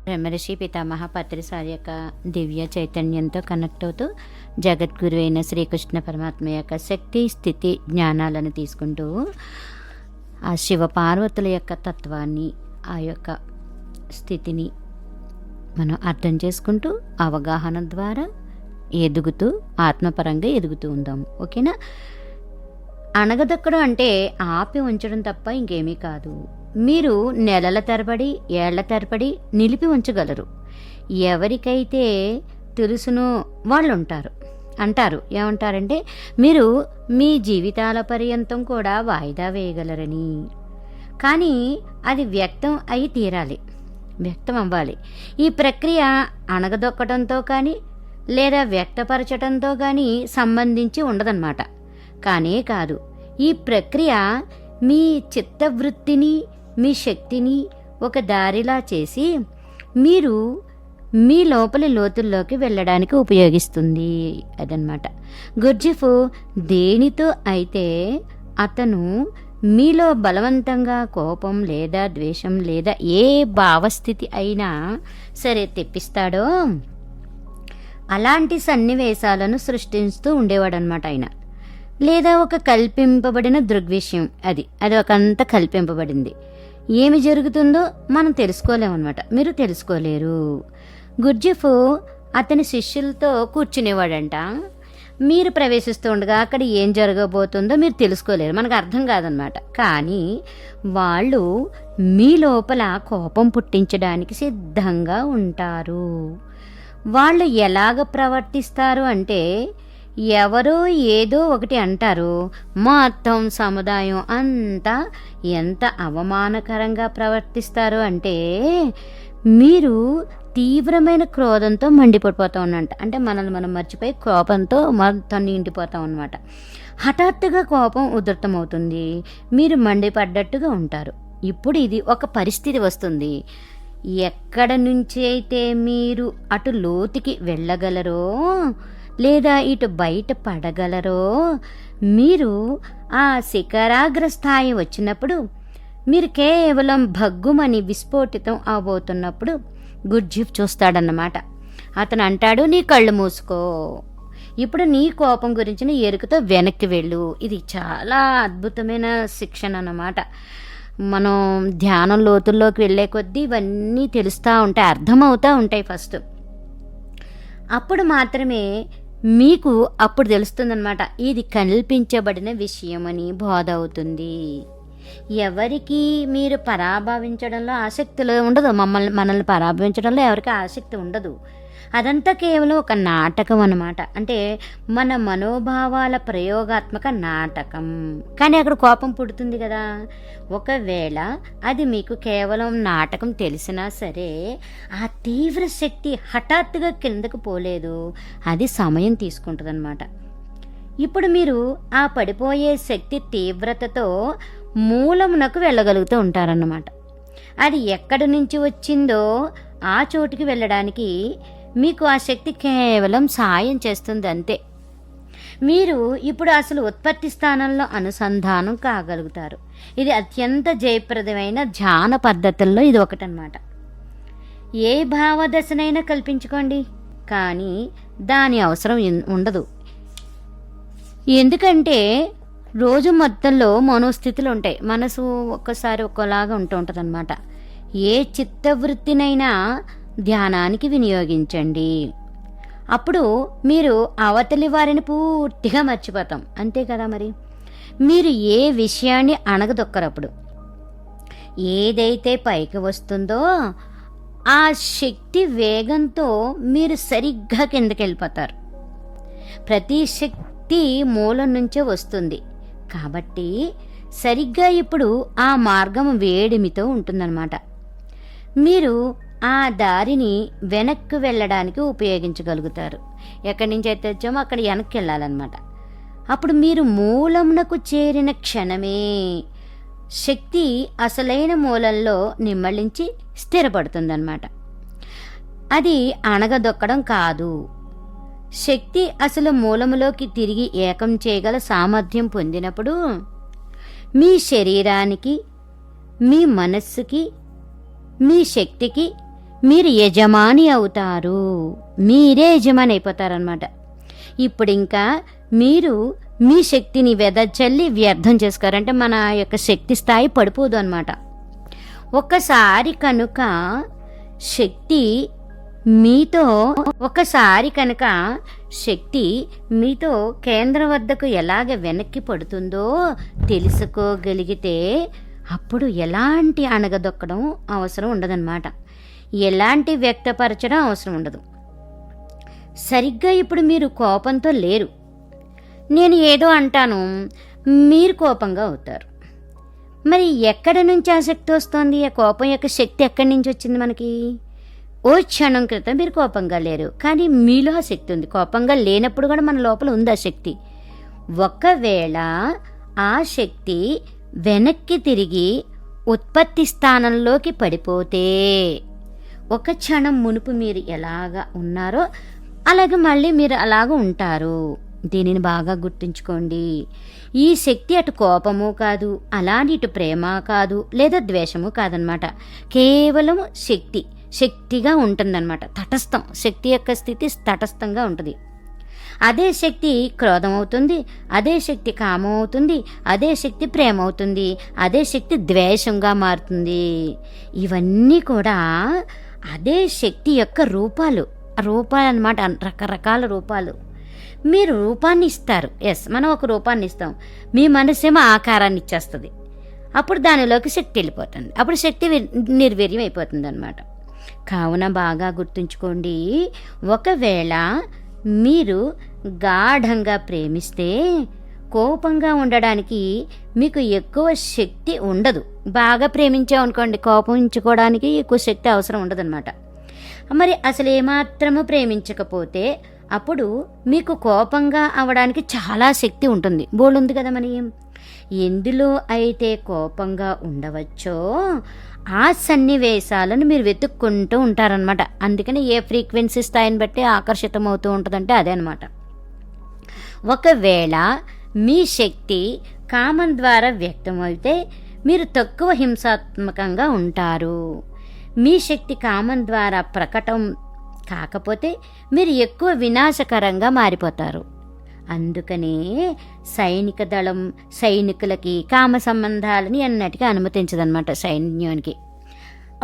బ్రహ్మర్షి పితామహ పత్రిసారి యొక్క దివ్య చైతన్యంతో కనెక్ట్ అవుతూ జగద్గురు అయిన శ్రీకృష్ణ పరమాత్మ యొక్క శక్తి స్థితి జ్ఞానాలను తీసుకుంటూ ఆ శివ పార్వతుల యొక్క తత్వాన్ని, ఆ యొక్క స్థితిని మనం అర్థం చేసుకుంటూ అవగాహన ద్వారా ఎదుగుతూ ఆత్మపరంగా ఎదుగుతూ ఉందాం. ఓకేనా? అణగదొక్కడం అంటే ఆపి ఉంచడం తప్ప ఇంకేమీ కాదు. మీరు నెలల తరబడి, ఏళ్ల తరబడి నిలిపి ఉంచగలరు. ఎవరికైతే తెలుసునో వాళ్ళు అంటారు ఏమంటారంటే, మీరు మీ జీవితాల పర్యంతం కూడా వాయిదా వేయగలరని. కానీ అది వ్యక్తం అయి తీరాలి, వ్యక్తం అవ్వాలి. ఈ ప్రక్రియ అణగదొక్కడంతో కానీ లేదా వ్యక్తపరచడంతో కానీ సంబంధించి ఉండదన్నమాట. కానే కాదు, ఈ ప్రక్రియ మీ చిత్తవృత్తిని, మీ శక్తిని ఒక దారిలా చేసి మీరు మీ లోపలి లోతుల్లోకి వెళ్ళడానికి ఉపయోగిస్తుంది. అదనమాట. గుర్జిఫ్ దేనితో అయితే అతను మీలో బలవంతంగా కోపం లేదా ద్వేషం లేదా ఏ భావస్థితి అయినా సరే తెప్పిస్తాడో అలాంటి సన్నివేశాలను సృష్టిస్తూ ఉండేవాడనమాట ఆయన. లేదా ఒక కల్పింపబడిన దృగ్విషయం, అది ఒకంత కల్పింపబడింది. ఏమి జరుగుతుందో మనం తెలుసుకోలేమన్నమాట, మీరు తెలుసుకోలేరు. గుర్జిఫ్ అతని శిష్యులతో కూర్చునేవాడంట. మీరు ప్రవేశిస్తూ ఉండగా అక్కడ ఏం జరగబోతుందో మీరు తెలుసుకోలేరు, మనకు అర్థం కాదనమాట. కానీ వాళ్ళు మీ లోపల కోపం పుట్టించడానికి సిద్ధంగా ఉంటారు. వాళ్ళు ఎలాగ ప్రవర్తిస్తారు అంటే, ఎవరో ఏదో ఒకటి అంటారు, మొత్తం సముదాయం అంతా ఎంత అవమానకరంగా ప్రవర్తిస్తారు అంటే మీరు తీవ్రమైన క్రోధంతో మండిపడిపోతాం అన్నట్టు. అంటే మనల్ని మనం మర్చిపోయి కోపంతో మొత్తం నిండిపోతాం అన్నమాట. హఠాత్తుగా కోపం ఉధృతమవుతుంది, మీరు మండిపడ్డట్టుగా ఉంటారు. ఇప్పుడు ఇది ఒక పరిస్థితి వస్తుంది. ఎక్కడ నుంచి అయితే మీరు అటు లోతుకి వెళ్ళగలరో లేదా ఇటు బయట పడగలరో, మీరు ఆ శిఖరాగ్ర స్థాయి వచ్చినప్పుడు, మీరు కేవలం భగ్గుమని విస్ఫోటితం అవబోతున్నప్పుడు గుర్జిఫ్ చూస్తాడన్నమాట. అతను అంటాడు, నీ కళ్ళు మూసుకో, ఇప్పుడు నీ కోపం గురించిన ఎరుకతో వెనక్కి వెళ్ళు. ఇది చాలా అద్భుతమైన శిక్షణ అన్నమాట. మనం ధ్యానం లోతుల్లోకి వెళ్ళే కొద్దీ ఇవన్నీ తెలుస్తూ ఉంటాయి, అర్థమవుతూ ఉంటాయి ఫస్ట్. అప్పుడు మాత్రమే మీకు అప్పుడు తెలుస్తుందన్నమాట, ఇది కల్పించబడిన విషయం అని బోధ అవుతుంది. ఎవరికి మీరు పరాభవించడంలో ఆసక్తిలో ఉండదు, మనల్ని పరాభవించడంలో ఎవరికి ఆసక్తి ఉండదు. అదంతా కేవలం ఒక నాటకం అన్నమాట. అంటే మన మనోభావాల ప్రయోగాత్మక నాటకం. కానీ అక్కడ కోపం పుడుతుంది కదా. ఒకవేళ అది మీకు కేవలం నాటకం తెలిసినా సరే, ఆ తీవ్ర శక్తి హఠాత్తుగా కిందకు పోలేదు, అది సమయం తీసుకుంటుంది అన్నమాట. ఇప్పుడు మీరు ఆ పడిపోయే శక్తి తీవ్రతతో మూలమునకు వెళ్ళగలుగుతూ ఉంటారన్నమాట. అది ఎక్కడి నుంచి వచ్చిందో ఆ చోటుకి వెళ్ళడానికి మీకు ఆ శక్తి కేవలం సాయం చేస్తుంది, అంతే. మీరు ఇప్పుడు అసలు ఉత్పత్తి స్థానంలో అనుసంధానం కాగలుగుతారు. ఇది అత్యంత జయప్రదమైన ధ్యాన పద్ధతుల్లో ఇది ఒకటన్నమాట. ఏ భావదశనైనా కల్పించుకోండి, కానీ దాని అవసరం ఉండదు. ఎందుకంటే రోజు మొత్తంలో మనోస్థితులు ఉంటాయి. మనసు ఒక్కసారి ఒక్కలాగా ఉంటుంది అన్నమాట. ఏ చిత్తవృత్తినైనా ధ్యానానికి వినియోగించండి. అప్పుడు మీరు అవతలి వారిని పూర్తిగా మర్చిపోతాం, అంతే కదా. మరి మీరు ఏ విషయాన్ని అణగదొక్కరప్పుడు, ఏదైతే పైకి వస్తుందో ఆ శక్తి వేగంతో మీరు సరిగ్గా కిందకి వెళ్ళిపోతారు. ప్రతి శక్తి మూలం నుంచే వస్తుంది కాబట్టి సరిగ్గా ఇప్పుడు ఆ మార్గం వేడిమితో ఉంటుందన్నమాట. మీరు ఆ దారిని వెనక్కి వెళ్ళడానికి ఉపయోగించగలుగుతారు. ఎక్కడి నుంచి అయితే వచ్చామో అక్కడ వెనక్కి వెళ్ళాలన్నమాట. అప్పుడు మీరు మూలంనకు చేరిన క్షణమే శక్తి అసలైన మూలంలో నిమ్మళించి స్థిరపడుతుందన్నమాట. అది అణగదొక్కడం కాదు. శక్తి అసలు మూలములోకి తిరిగి ఏకం చేయగల సామర్థ్యం పొందినప్పుడు మీ శరీరానికి, మీ మనస్సుకి, మీ శక్తికి మీరు యజమాని అవుతారు, మీరే యజమాని అయిపోతారనమాట. ఇప్పుడు ఇంకా మీరు మీ శక్తిని వెదజల్లి వ్యర్థం చేసుకోరంటే మన యొక్క శక్తి స్థాయి పడిపోదు అనమాట. ఒకసారి కనుక శక్తి మీతో కేంద్రం వద్దకు ఎలాగ వెనక్కి పడుతుందో తెలుసుకోగలిగితే అప్పుడు ఎలాంటి అణగదొక్కడం అవసరం ఉండదన్నమాట, ఎలాంటి వ్యక్తపరచడం అవసరం ఉండదు. సరిగ్గా ఇప్పుడు మీరు కోపంతో లేరు, నేను ఏదో అంటాను, మీరు కోపంగా అవుతారు. మరి ఎక్కడి నుంచి ఆ శక్తి వస్తుంది? ఆ కోపం యొక్క శక్తి ఎక్కడి నుంచి వచ్చింది మనకి? ఓ క్షణం క్రితం మీరు కోపంగా లేరు, కానీ మీలో ఆ శక్తి ఉంది. కోపంగా లేనప్పుడు కూడా మన లోపల ఉంది ఆ శక్తి. ఒకవేళ ఆ శక్తి వెనక్కి తిరిగి ఉత్పత్తి స్థానంలోకి పడిపోతే ఒక క్షణం మునుపు మీరు ఎలాగా ఉన్నారో అలాగే మళ్ళీ మీరు అలాగ ఉంటారు. దీనిని బాగా గుర్తుంచుకోండి. ఈ శక్తి అటు కోపము కాదు, అలాని ఇటు ప్రేమ కాదు, లేదా ద్వేషము కాదనమాట. కేవలం శక్తిగా ఉంటుందన్నమాట. తటస్థం, శక్తి యొక్క స్థితి తటస్థంగా ఉంటుంది. అదే శక్తి క్రోధం అవుతుంది, అదే శక్తి కామం అవుతుంది, అదే శక్తి ప్రేమ అవుతుంది, అదే శక్తి ద్వేషంగా మారుతుంది. ఇవన్నీ కూడా అదే శక్తి యొక్క రూపాలు అన్నమాట, రకరకాల రూపాలు. మీరు రూపాన్ని ఇస్తారు, మనం ఒక రూపాన్ని ఇస్తాం, మీ మనసేమో ఆకారాన్ని ఇచ్చేస్తుంది. అప్పుడు దానిలోకి శక్తి వెళ్ళిపోతుంది, అప్పుడు శక్తి నిర్వీర్యం అయిపోతుంది అనమాట. కావున బాగా గుర్తుంచుకోండి, ఒకవేళ మీరు గాఢంగా ప్రేమిస్తే కోపంగా ఉండడానికి మీకు ఎక్కువ శక్తి ఉండదు. బాగా ప్రేమించామనుకోండి, కోపించుకోవడానికి ఎక్కువ శక్తి అవసరం ఉండదన్నమాట. మరి అసలు ఏమాత్రము ప్రేమించకపోతే అప్పుడు మీకు కోపంగా అవడానికి చాలా శక్తి ఉంటుంది, బోలుంది కదా. మరి ఎందులో అయితే కోపంగా ఉండవచ్చో ఆ సన్నివేశాలను మీరు వెతుక్కుంటూ ఉంటారనమాట. అందుకని ఏ ఫ్రీక్వెన్సీ స్థాయిని బట్టి ఆకర్షితం అవుతూ ఉంటుందంటే అదే అనమాట. ఒకవేళ మీ శక్తి కామం ద్వారా వ్యక్తమైతే మీరు తక్కువ హింసాత్మకంగా ఉంటారు. మీ శక్తి కామం ద్వారా ప్రకటం కాకపోతే మీరు ఎక్కువ వినాశకరంగా మారిపోతారు. అందుకనే సైనిక దళం సైనికులకి కామ సంబంధాలని అన్నటికీ అనుమతించదన్నమాట సైన్యానికి.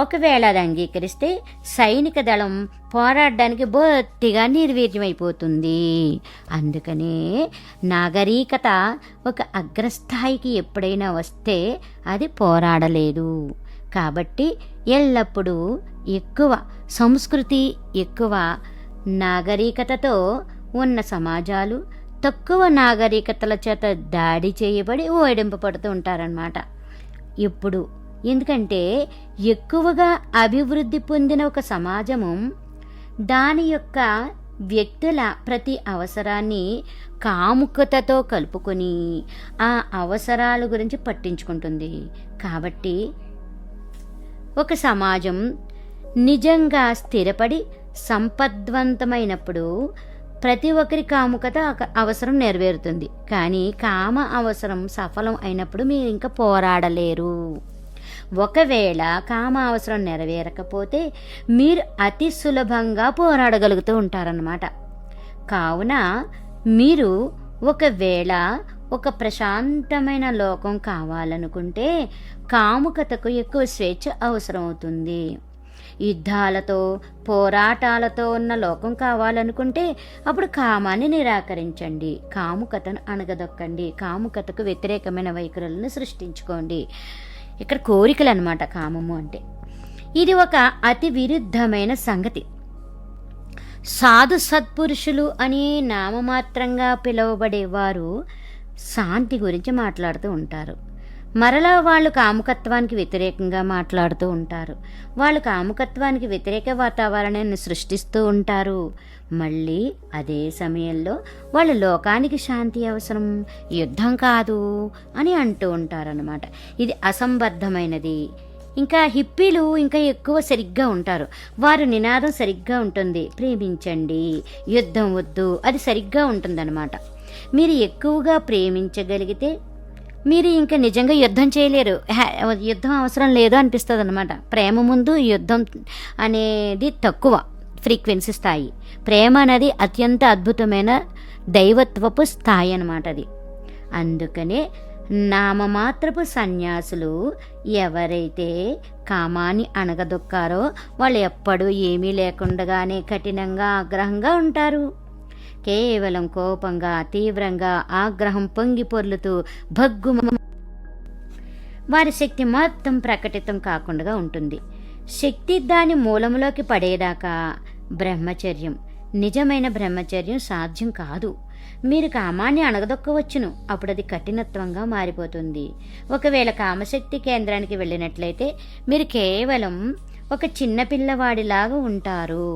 ఒకవేళ అది అంగీకరిస్తే సైనిక దళం పోరాడడానికి బొత్తిగా నిర్వీర్యమైపోతుంది. అందుకనే నాగరికత ఒక అగ్రస్థాయికి ఎప్పుడైనా వస్తే అది పోరాడలేదు. కాబట్టి ఎల్లప్పుడూ ఎక్కువ సంస్కృతి, ఎక్కువ నాగరికతతో ఉన్న సమాజాలు తక్కువ నాగరికతల చేత దాడి చేయబడి ఓడింపబడుతూ ఉంటారన్నమాట. ఇప్పుడు ఎందుకంటే ఎక్కువగా అభివృద్ధి పొందిన ఒక సమాజము దాని యొక్క వ్యక్తుల ప్రతి అవసరాన్ని కాముకతతో కలుపుకొని ఆ అవసరాల గురించి పట్టించుకుంటుంది. కాబట్టి ఒక సమాజం నిజంగా స్థిరపడి సంపద్వంతమైనప్పుడు ప్రతి ఒక్కరి కాముకత అవసరం నెరవేరుతుంది. కానీ కామ అవసరం సఫలం అయినప్పుడు మీరు ఇంకా పోరాడలేరు. ఒకవేళ కామ అవసరం నెరవేరకపోతే మీరు అతి సులభంగా పోరాడగలుగుతూ ఉంటారన్నమాట. కావున మీరు ఒకవేళ ఒక ప్రశాంతమైన లోకం కావాలనుకుంటే కాముకతకు ఎక్కువ స్వేచ్ఛ అవసరం అవుతుంది. యుద్ధాలతో పోరాటాలతో ఉన్న లోకం కావాలనుకుంటే అప్పుడు కామాన్ని నిరాకరించండి, కాముకతను అణగదొక్కండి, కాముకతకు వ్యతిరేకమైన వైఖరులను సృష్టించుకోండి. ఇక్కడ కోరికలు అన్నమాట కామము అంటే. ఇది ఒక అతి విరుద్ధమైన సంగతి. సాధు సత్పురుషులు అని నామమాత్రంగా పిలువబడేవారు శాంతి గురించి మాట్లాడుతూ ఉంటారు. మరలా వాళ్ళు కాముకత్వానికి వ్యతిరేకంగా మాట్లాడుతూ ఉంటారు. వాళ్ళు కాముకత్వానికి వ్యతిరేక వాతావరణాన్ని సృష్టిస్తూ ఉంటారు. మళ్ళీ అదే సమయంలో వాళ్ళు లోకానికి శాంతి అవసరం, యుద్ధం కాదు అని అంటూ ఉంటారన్నమాట. ఇది అసంబద్ధమైనది. ఇంకా హిప్పీలు ఇంకా ఎక్కువ సరిగ్గా ఉంటారు. వారు నినాదం సరిగ్గా ఉంటుంది, ప్రేమించండి, యుద్ధం వద్దు, అది సరిగ్గా ఉంటుందన్నమాట. మీరు ఎక్కువగా ప్రేమించగలిగితే మీరు ఇంకా నిజంగా యుద్ధం చేయలేరు. యుద్ధం అవసరం లేదు అనిపిస్తుంది అనమాట. ప్రేమ ముందు యుద్ధం అనేది తక్కువ ఫ్రీక్వెన్సీ స్థాయి. ప్రేమ అనేది అత్యంత అద్భుతమైన దైవత్వపు స్థాయి అన్నమాట అది. అందుకనే నామమాత్రపు సన్యాసులు ఎవరైతే కామాన్ని అణగదొక్కారో వాళ్ళు ఎప్పుడూ ఏమీ లేకుండానే కఠినంగా ఆగ్రహంగా ఉంటారు. కేవలం కోపంగా తీవ్రంగా ఆగ్రహం పొంగి పొర్లుతూ భగ్గు వారి శక్తి మొత్తం ప్రకటితం కాకుండా ఉంటుంది. శక్తి దాని మూలంలోకి పడేదాకా బ్రహ్మచర్యం, నిజమైన బ్రహ్మచర్యం సాధ్యం కాదు. మీరు కామాన్ని అణగదొక్కవచ్చును, అప్పుడు అది కఠినత్వంగా మారిపోతుంది. ఒకవేళ కామశక్తి కేంద్రానికి వెళ్ళినట్లయితే మీరు కేవలం ఒక చిన్న పిల్లవాడిలాగా ఉంటారు.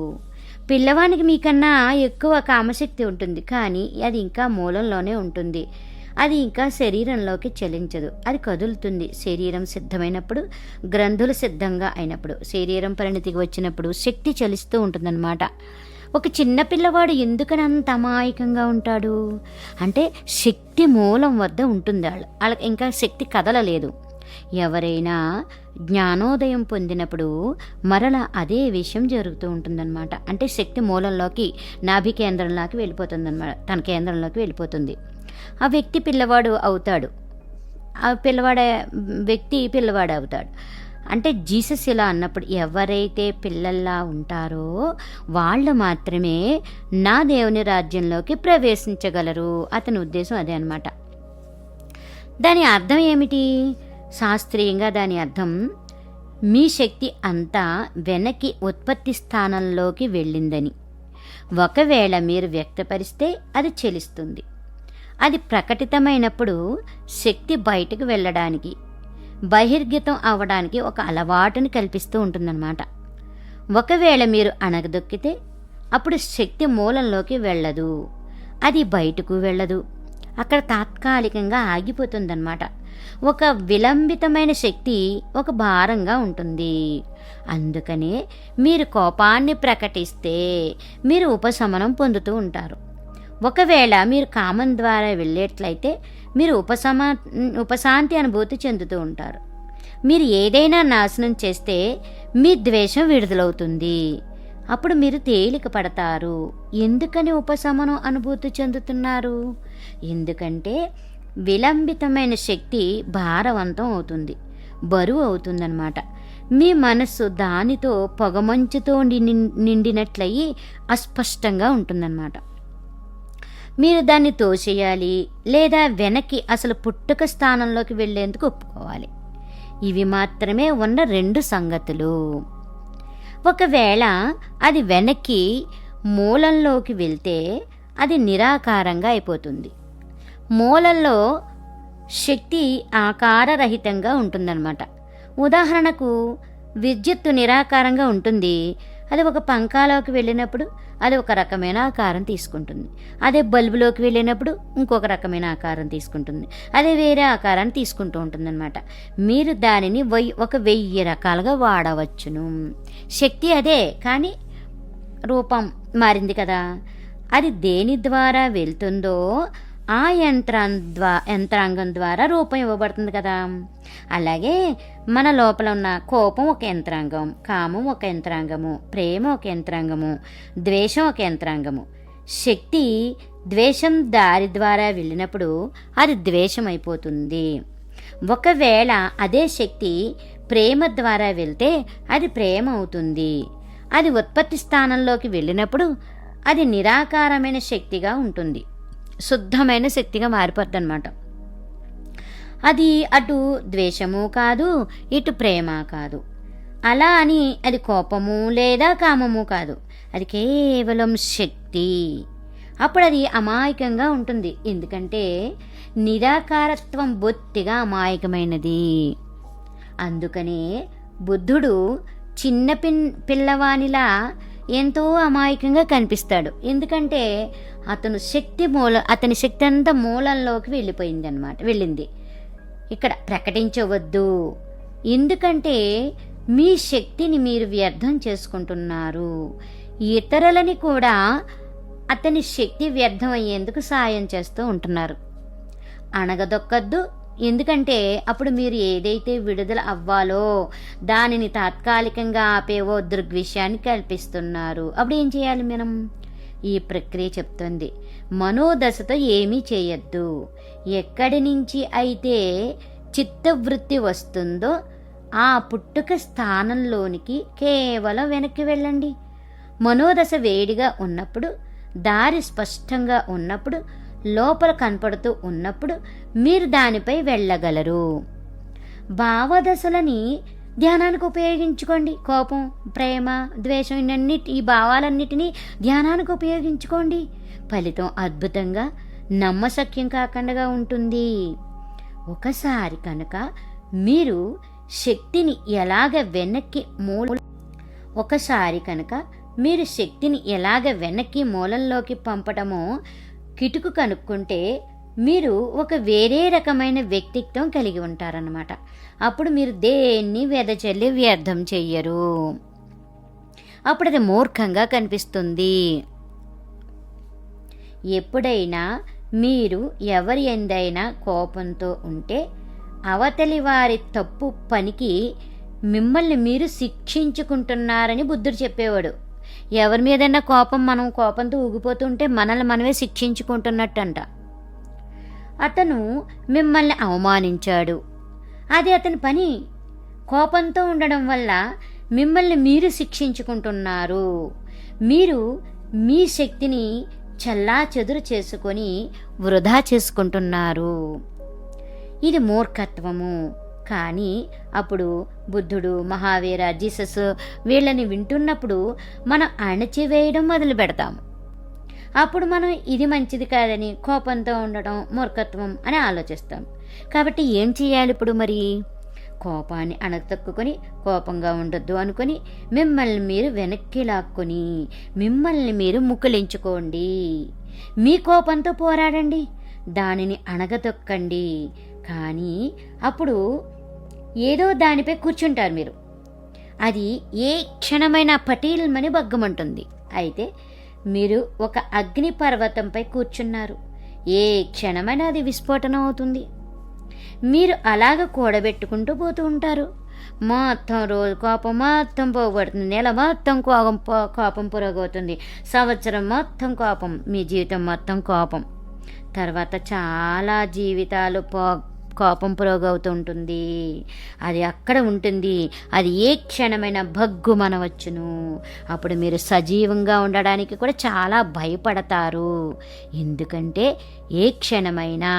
పిల్లవానికి మీకన్నా ఎక్కువ కామశక్తి ఉంటుంది, కానీ అది ఇంకా మూలంలోనే ఉంటుంది. అది ఇంకా శరీరంలోకి చలించదు, అది కదులుతుంది. శరీరం సిద్ధమైనప్పుడు, గ్రంథులు సిద్ధంగా అయినప్పుడు, శరీరం పరిణతికి వచ్చినప్పుడు శక్తి చలిస్తూ ఉంటుందన్నమాట. ఒక చిన్న పిల్లవాడు ఎందుకని అంత అమాయకంగా ఉంటాడు అంటే శక్తి మూలం వద్ద ఉంటుంది. వాళ్ళకి ఇంకా శక్తి కదలలేదు. ఎవరైనా జ్ఞానోదయం పొందినప్పుడు మరలా అదే విషయం జరుగుతూ ఉంటుందన్నమాట. అంటే శక్తి మూలంలోకి, నాభి కేంద్రంలోకి వెళ్ళిపోతుందన్నమాట. తన కేంద్రంలోకి వెళ్ళిపోతుంది. ఆ వ్యక్తి పిల్లవాడు అవుతాడు. ఆ వ్యక్తి పిల్లవాడు అవుతాడు. అంటే జీసస్ ఇలా అన్నప్పుడు ఎవరైతే పిల్లల్లా ఉంటారో వాళ్ళు మాత్రమే నా దేవుని రాజ్యంలోకి ప్రవేశించగలరు. అతని ఉద్దేశం అదే అన్నమాట. దాని అర్థం ఏమిటి? శాస్త్రీయంగా దాని అర్థం మీ శక్తి అంతా వెనక్కి ఉత్పత్తి స్థానంలోకి వెళ్ళిందని. ఒకవేళ మీరు వ్యక్తపరిస్తే అది చెలిస్తుంది. అది ప్రకటితమైనప్పుడు శక్తి బయటకు వెళ్ళడానికి, బహిర్గతం అవ్వడానికి ఒక అలవాటుని కల్పిస్తూ ఉంటుందన్నమాట. ఒకవేళ మీరు అణగదొక్కితే అప్పుడు శక్తి మూలంలోకి వెళ్ళదు, అది బయటకు వెళ్ళదు, అక్కడ తాత్కాలికంగా ఆగిపోతుందన్నమాట. ఒక విలంబితమైన శక్తి ఒక భారంగా ఉంటుంది. అందుకనే మీరు కోపాన్ని ప్రకటిస్తే మీరు ఉపశమనం పొందుతూ ఉంటారు. ఒకవేళ మీరు కామం ద్వారా వెళ్ళేట్లయితే మీరు ఉపశాంతి అనుభూతి చెందుతూ ఉంటారు. మీరు ఏదైనా నాశనం చేస్తే మీ ద్వేషం విడుదలవుతుంది. అప్పుడు మీరు తేలిక పడతారు. ఎందుకని ఉపశమనం అనుభూతి చెందుతున్నారు? ఎందుకంటే విలంబితమైన శక్తి భారవంతం అవుతుంది, బరువు అవుతుందన్నమాట. మీ మనస్సు దానితో పొగమంచుతో నిండినట్లయి అస్పష్టంగా ఉంటుందన్నమాట. మీరు దాన్ని తోసేయాలి లేదా వెనక్కి అసలు పుట్టుక స్థానంలోకి వెళ్ళేందుకు ఒప్పుకోవాలి. ఇవి మాత్రమే ఉన్న రెండు సంగతులు. ఒకవేళ అది వెనక్కి మూలంలోకి వెళ్తే అది నిరాకారంగా అయిపోతుంది. మూలంలో శక్తి ఆకారరహితంగా ఉంటుందన్నమాట. ఉదాహరణకు విద్యుత్తు నిరాకారంగా ఉంటుంది. అది ఒక పంకాలోకి వెళ్ళినప్పుడు అది ఒక రకమైన ఆకారం తీసుకుంటుంది. అదే బల్బులోకి వెళ్ళినప్పుడు ఇంకొక రకమైన ఆకారం తీసుకుంటుంది. అదే వేరే ఆకారాన్ని తీసుకుంటూ ఉంటుందన్నమాట. మీరు దానిని 1000 రకాలుగా వాడవచ్చును. శక్తి అదే, కానీ రూపం మారింది కదా. అది దేని ద్వారా వెళ్తుందో ఆ యంత్రాంగం ద్వారా రూపం ఇవ్వబడుతుంది కదా. అలాగే మన లోపల ఉన్న కోపం ఒక యంత్రాంగం, కామం ఒక యంత్రాంగము, ప్రేమ ఒక యంత్రాంగము, ద్వేషం ఒక యంత్రాంగము. శక్తి ద్వేషం దారి ద్వారా వెళ్ళినప్పుడు అది ద్వేషం అయిపోతుంది. ఒకవేళ అదే శక్తి ప్రేమ ద్వారా వెళ్తే అది ప్రేమ అవుతుంది. అది ఉత్పత్తి స్థానంలోకి వెళ్ళినప్పుడు అది నిరాకారమైన శక్తిగా ఉంటుంది, శుద్ధమైన శక్తిగా మారిపోద్ది అన్నమాట. అది అటు ద్వేషము కాదు, ఇటు ప్రేమ కాదు. అలా అని అది కోపము లేదా కామము కాదు, అది కేవలం శక్తి. అప్పుడు అది అమాయకంగా ఉంటుంది. ఎందుకంటే నిరాకారత్వం బొత్తిగా అమాయకమైనది. అందుకనే బుద్ధుడు చిన్న పిల్లవానిలా ఎంతో అమాయకంగా కనిపిస్తాడు. ఎందుకంటే అతని శక్తి అంతా మూలంలోకి వెళ్ళింది. ఇక్కడ ప్రకటించవద్దు, ఎందుకంటే మీ శక్తిని మీరు వ్యర్థం చేసుకుంటున్నారు. ఇతరులని కూడా అతని శక్తి వ్యర్థం అయ్యేందుకు సాయం చేస్తూ ఉంటున్నారు. అణగదొక్కద్దు, ఎందుకంటే అప్పుడు మీరు ఏదైతే విడుదల అవ్వాలో దానిని తాత్కాలికంగా ఆపేవో దృగ్విషయాన్ని కల్పిస్తున్నారు. అప్పుడు ఏం చేయాలి మనం? ఈ ప్రక్రియ చెప్తుంది, మనోదశతో ఏమీ చేయొద్దు. ఎక్కడి నుంచి అయితే చిత్తవృత్తి వస్తుందో ఆ పుట్టుక స్థానంలోనికి కేవలం వెనక్కి వెళ్ళండి. మనోదశ వేడిగా ఉన్నప్పుడు, దారి స్పష్టంగా ఉన్నప్పుడు, లోపల కనపడుతూ ఉన్నప్పుడు మీరు దానిపై వెళ్ళగలరు. భావదశలని ధ్యానానికి ఉపయోగించుకోండి. కోపం, ప్రేమ, ద్వేషం, ఈ భావాలన్నిటినీ ధ్యానానికి ఉపయోగించుకోండి. ఫలితం అద్భుతంగా నమ్మశక్యం కాకుండా ఉంటుంది. ఒకసారి కనుక మీరు శక్తిని ఎలాగ వెనక్కి మూలంలోకి పంపటమో కిటుకు కనుక్కుంటే మీరు ఒక వేరే రకమైన వ్యక్తిత్వం కలిగి ఉంటారన్నమాట. అప్పుడు మీరు దేన్ని వెదజల్లి వ్యర్థం చెయ్యరు. అప్పుడు అది మూర్ఖంగా కనిపిస్తుంది. ఎప్పుడైనా మీరు ఎవరి ఎందైనా కోపంతో ఉంటే అవతలి వారి తప్పు పనికి మిమ్మల్ని మీరు శిక్షించుకుంటున్నారని బుద్ధుడు చెప్పేవాడు. ఎవరి మీదైనా మనం కోపంతో ఊగిపోతుంటే మనల్ని మనమే శిక్షించుకుంటున్నట్టంట. అతను మిమ్మల్ని అవమానించాడు, అది అతని పని. కోపంతో ఉండడం వల్ల మిమ్మల్ని మీరు శిక్షించుకుంటున్నారు. మీరు మీ శక్తిని చెల్లాచెదురు చేసుకొని వృధా చేసుకుంటున్నారు. ఇది మూర్ఖత్వము. కానీ అప్పుడు బుద్ధుడు, మహావీర, జీసస్ వీళ్ళని వింటున్నప్పుడు మనం అణచివేయడం మొదలు పెడతాము. అప్పుడు మనం ఇది మంచిది కాదని కోపంతో ఉండటం మూర్ఖత్వం అని ఆలోచిస్తాం. కాబట్టి ఏం చేయాలి ఇప్పుడు? మరి కోపాన్ని అణగతొక్కుని కోపంగా ఉండొద్దు అనుకొని మిమ్మల్ని మీరు వెనక్కి లాక్కొని మిమ్మల్ని మీరు ముకులించుకోండి. మీ కోపంతో పోరాడండి, దానిని అణగతొక్కండి. కానీ అప్పుడు ఏదో దానిపై కూర్చుంటారు మీరు. అది ఏ క్షణమైనా పటీల్మని బగ్గమంటుంది. అయితే మీరు ఒక అగ్ని పర్వతంపై కూర్చున్నారు. ఏ క్షణమైనా అది విస్ఫోటనం అవుతుంది. మీరు అలాగ కూడబెట్టుకుంటూ పోతూ ఉంటారు. మొత్తం రోజు కోపం మొత్తం పోగొడుతుంది. నెల మొత్తం కోపం పురోగవుతుంది. సంవత్సరం మొత్తం కోపం, మీ జీవితం మొత్తం కోపం. తర్వాత చాలా జీవితాలు కోపం పురోగవుతూ ఉంటుంది. అది అక్కడ ఉంటుంది. అది ఏ క్షణమైన భగ్గుమనవచ్చును. అప్పుడు మీరు సజీవంగా ఉండడానికి కూడా చాలా భయపడతారు. ఎందుకంటే ఏ క్షణమైనా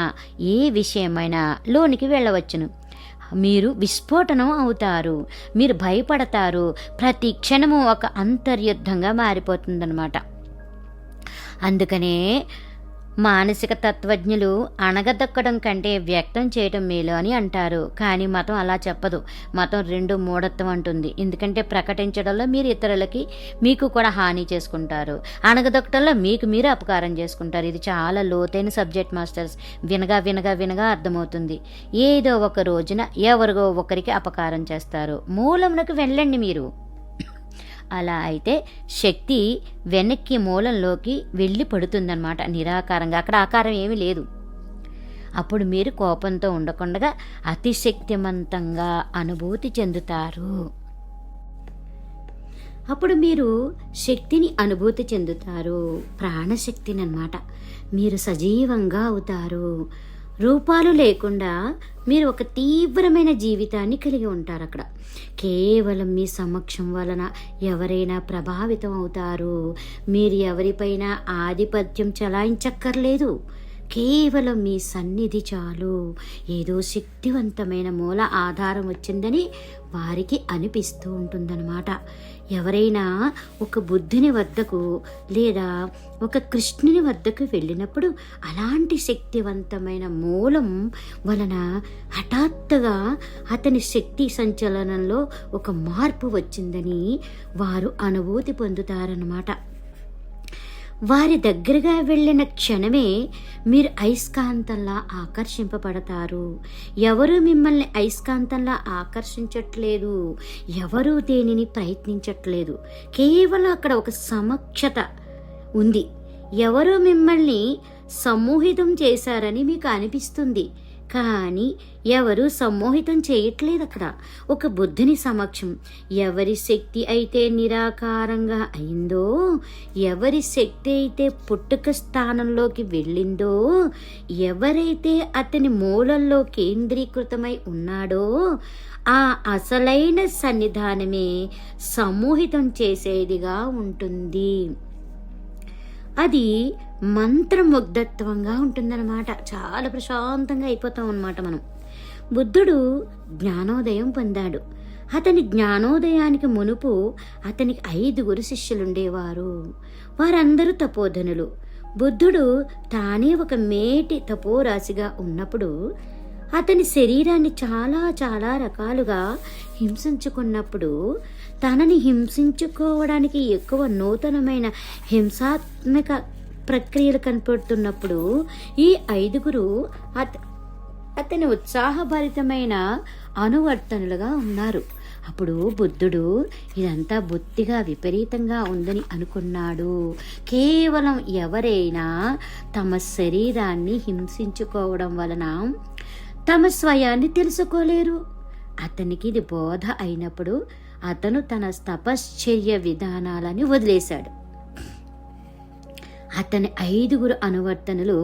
ఏ విషయమైనా లోనికి వెళ్ళవచ్చును. మీరు విస్ఫోటనం అవుతారు, మీరు భయపడతారు. ప్రతి క్షణము ఒక అంతర్యుద్ధంగా మారిపోతుందన్నమాట. అందుకనే మానసిక తత్వజ్ఞులు అణగదొక్కడం కంటే వ్యక్తం చేయడం మేలు అని అంటారు. కానీ మతం అలా చెప్పదు. మతం రెండు మూఢత్వం అంటుంది. ఎందుకంటే ప్రకటించడంలో మీరు ఇతరులకి మీకు కూడా హాని చేసుకుంటారు, అణగదొక్కడంలో మీకు మీరు అపకారం చేసుకుంటారు. ఇది చాలా లోతైన సబ్జెక్ట్ మాస్టర్స్. వినగా వినగా వినగా అర్థమవుతుంది. ఏదో ఒక రోజున ఎవరిగో ఒకరికి అపకారం చేస్తారు. మూలంలోకి వెళ్ళండి మీరు. అలా అయితే శక్తి వెనక్కి మూలంలోకి వెళ్ళి పడుతుందన్నమాట, నిరాకారంగా. అక్కడ ఆకారం ఏమీ లేదు. అప్పుడు మీరు కోపంతో ఉండకుండా అతిశక్తిమంతంగా అనుభూతి చెందుతారు. అప్పుడు మీరు శక్తిని అనుభూతి చెందుతారు, ప్రాణశక్తిని అన్నమాట. మీరు సజీవంగా అవుతారు. రూపాలు లేకుండా మీరు ఒక తీవ్రమైన జీవితాన్ని కలిగి ఉంటారు. అక్కడ కేవలం మీ సమక్షం వలన ఎవరైనా ప్రభావితం అవుతారు. మీరు ఎవరిపైనా ఆధిపత్యం చలాయించక్కర్లేదు. కేవలం మీ సన్నిధి చాలు. ఏదో శక్తివంతమైన మూల ఆధారం వచ్చిందని వారికి అనిపిస్తూ ఉంటుందన్నమాట. ఎవరైనా ఒక బుద్ధుని వద్దకు లేదా ఒక కృష్ణుని వద్దకు వెళ్ళినప్పుడు అలాంటి శక్తివంతమైన మూలం వలన హఠాత్తుగా అతని శక్తి సంచలనంలో ఒక మార్పు వచ్చిందని వారు అనుభూతి పొందుతారన్నమాట. వారి దగ్గరగా వెళ్ళిన క్షణమే మీరు అయస్కాంతంలా ఆకర్షింపబడతారు. ఎవరు మిమ్మల్ని అయస్కాంతంలా ఆకర్షించట్లేదు, ఎవరు దేనిని ప్రయత్నించట్లేదు. కేవలం అక్కడ ఒక సమక్షత ఉంది. ఎవరు మిమ్మల్ని సమ్మోహితం చేశారని మీకు అనిపిస్తుంది, కానీ ఎవరు సమ్మోహితం చేయట్లేదు అక్కడ. ఒక బుద్ధుని సమక్షం ఎవరి శక్తి అయితే నిరాకారంగా అయిందో, ఎవరి శక్తి అయితే పుట్టుక స్థానంలోకి వెళ్ళిందో, ఎవరైతే అతని మూలంలో కేంద్రీకృతమై ఉన్నాడో ఆ అసలైన సన్నిధానమే సమ్మోహితం చేసేదిగా ఉంటుంది. అది మంత్రముగ్ధత్వంగా ఉంటుందన్నమాట. చాలా ప్రశాంతంగా అయిపోతాం అన్నమాట మనం. బుద్ధుడు జ్ఞానోదయం పొందాడు. అతని జ్ఞానోదయానికి మునుపు అతనికి 5 శిష్యులుండేవారు. వారందరూ తపోధనులు. బుద్ధుడు తానే ఒక మేటి తపోరాశిగా ఉన్నప్పుడు అతని శరీరాన్ని చాలా చాలా రకాలుగా హింసించుకున్నప్పుడు, తనని హింసించుకోవడానికి ఎక్కువ నూతనమైన హింసాత్మక ప్రక్రియలు కనపడుతున్నప్పుడు ఈ 5 అతని ఉత్సాహభరితమైన అనువర్తనులుగా ఉన్నారు. అప్పుడు బుద్ధుడు ఇదంతా బొత్తిగా విపరీతంగా ఉందని అనుకున్నాడు. కేవలం ఎవరైనా తమ శరీరాన్ని హింసించుకోవడం వలన తమ స్వయాన్ని తెలుసుకోలేరు. అతనికి ఇది బోధ అయినప్పుడు అతను తన తపశ్చర్య విధానాలని వదిలేశాడు. అతని 5 అనువర్తనులు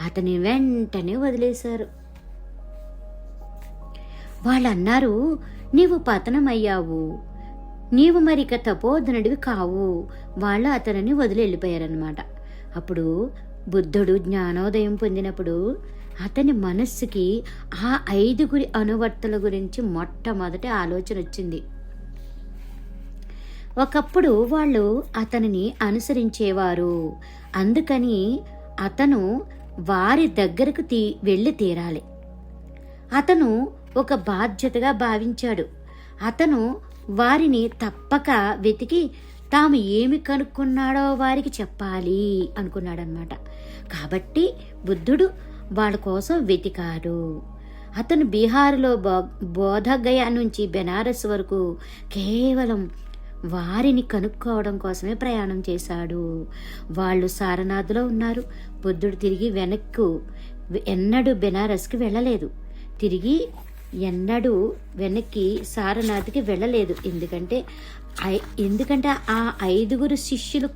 అతని వెంటనే వదిలేశారు. వాళ్ళన్నారు, నీవు పతనమయ్యావు, నీవు మరిక తపోధనుడివి కావు. వాళ్ళు అతనిని వదిలి వెళ్ళిపోయారనమాట. అప్పుడు బుద్ధుడు జ్ఞానోదయం పొందినప్పుడు అతని మనస్సుకి ఆ 5 అనువర్తల గురించి మొట్టమొదటి ఆలోచన వచ్చింది. ఒకప్పుడు వాళ్ళు అతనిని అనుసరించేవారు, అందుకని అతను వారి దగ్గరకు వెళ్ళి తీరాలి. అతను ఒక బాధ్యతగా భావించాడు. అతను వారిని తప్పక వెతికి తాము ఏమి కనుక్కున్నాడో వారికి చెప్పాలి అనుకున్నాడనమాట. కాబట్టి బుద్ధుడు వాళ్ళ కోసం వెతికాడు. అతను బీహార్లో బోధగయ నుంచి బెనారస్ వరకు కేవలం వారిని కనుక్కోవడం కోసమే ప్రయాణం చేశాడు. వాళ్ళు సారనాథ్లో ఉన్నారు. బుద్ధుడు తిరిగి ఎన్నడూ బెనారస్కి వెళ్ళలేదు. తిరిగి ఎన్నడూ వెనక్కి సారనాథ్కి వెళ్ళలేదు. ఎందుకంటే ఆ 5 శిష్యుల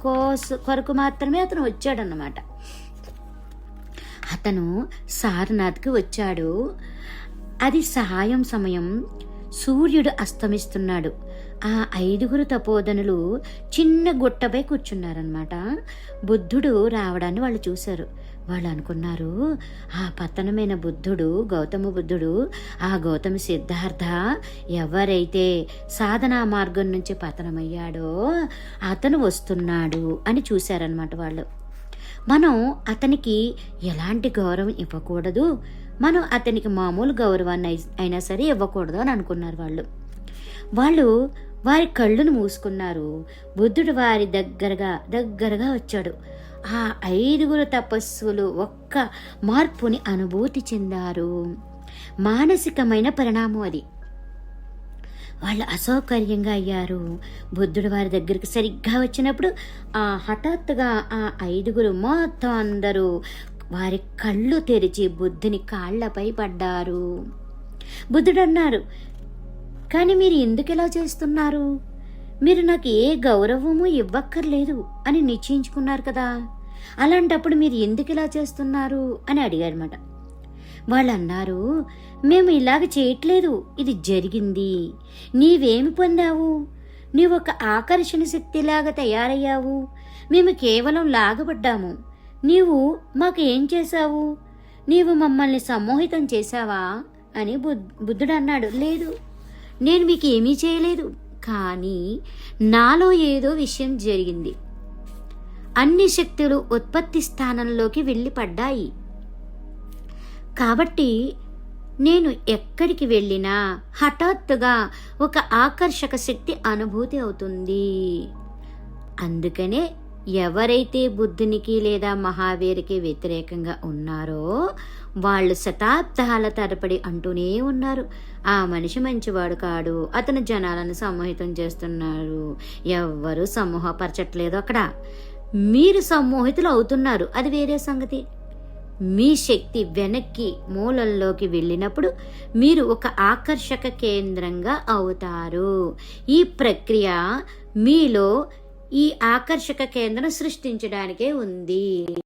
కొరకు మాత్రమే అతను వచ్చాడన్నమాట. అతను సారనాథ్కి వచ్చాడు. అది సాయం సమయం, సూర్యుడు అస్తమిస్తున్నాడు. ఆ 5 తపోధనులు చిన్న గుట్టపై కూర్చున్నారనమాట. బుద్ధుడు రావడాన్ని వాళ్ళు చూశారు. వాళ్ళు అనుకున్నారు, ఆ పతనమైన బుద్ధుడు, గౌతమ బుద్ధుడు, ఆ గౌతమ సిద్ధార్థ ఎవరైతే సాధనా మార్గం నుంచి పతనమయ్యాడో అతను వస్తున్నాడు అని చూశారనమాట వాళ్ళు. మనం అతనికి ఎలాంటి గౌరవం ఇవ్వకూడదు, మనం అతనికి మామూలు గౌరవాన్ని అయినా సరే ఇవ్వకూడదు అని అనుకున్నారు వాళ్ళు వారి కళ్ళును మూసుకున్నారు. బుద్ధుడు వారి దగ్గరగా వచ్చాడు. ఆ 5 తపస్సులు ఒక్క మార్పుని అనుభూతి చెందారు. మానసికమైన పరిణామం అది. వాళ్ళు అసౌకర్యంగా అయ్యారు. బుద్ధుడు వారి దగ్గరికి సరిగ్గా వచ్చినప్పుడు హఠాత్తుగా ఆ 5 మొత్తం అందరూ వారి కళ్ళు తెరిచి బుద్ధుని కాళ్లపై పడ్డారు. బుద్ధుడు అన్నారు, కానీ మీరు ఎందుకు ఇలా చేస్తున్నారు? మీరు నాకు ఏ గౌరవము ఇవ్వక్కర్లేదు అని నిశ్చయించుకున్నారు కదా, అలాంటప్పుడు మీరు ఎందుకు ఇలా చేస్తున్నారు అని అడిగారన్నమాట. వాళ్ళు అన్నారు, మేము ఇలాగ చేయట్లేదు, ఇది జరిగింది. నీవేమి పొందావు? నీవు ఒక ఆకర్షణ శక్తిలాగా తయారయ్యావు, మేము కేవలం లాగబడ్డాము. నీవు మాకు ఏం చేశావు? నీవు మమ్మల్ని సమ్మోహితం చేశావా అని బుద్ధుడు అన్నాడు. లేదు, నేను మీకు ఏమీ చేయలేదు, కానీ నాలో ఏదో విషయం జరిగింది. అన్ని శక్తులు ఉత్పత్తి స్థానంలోకి వెళ్ళి పడ్డాయి. కాబట్టి నేను ఎక్కడికి వెళ్ళినా హఠాత్తుగా ఒక ఆకర్షక శక్తి అనుభూతి అవుతుంది. అందుకనే ఎవరైతే బుద్ధునికి లేదా మహావీరుకి వ్యతిరేకంగా ఉన్నారో వాళ్ళు శతాబ్దాల తరబడి అంటూనే ఉన్నారు, ఆ మనిషి మంచివాడు కాడు, అతను జనాలను సమ్మోహితం చేస్తున్నారు. ఎవ్వరూ సమ్మోహపరచట్లేదు. అక్కడ మీరు సమ్మోహితులు అవుతున్నారు, అది వేరే సంగతి. మీ శక్తి వెనక్కి మూలల్లోకి వెళ్ళినప్పుడు మీరు ఒక ఆకర్షక కేంద్రంగా అవుతారు. ఈ ప్రక్రియ మీలో ఈ ఆకర్షక కేంద్రం సృష్టించడానికే ఉంది.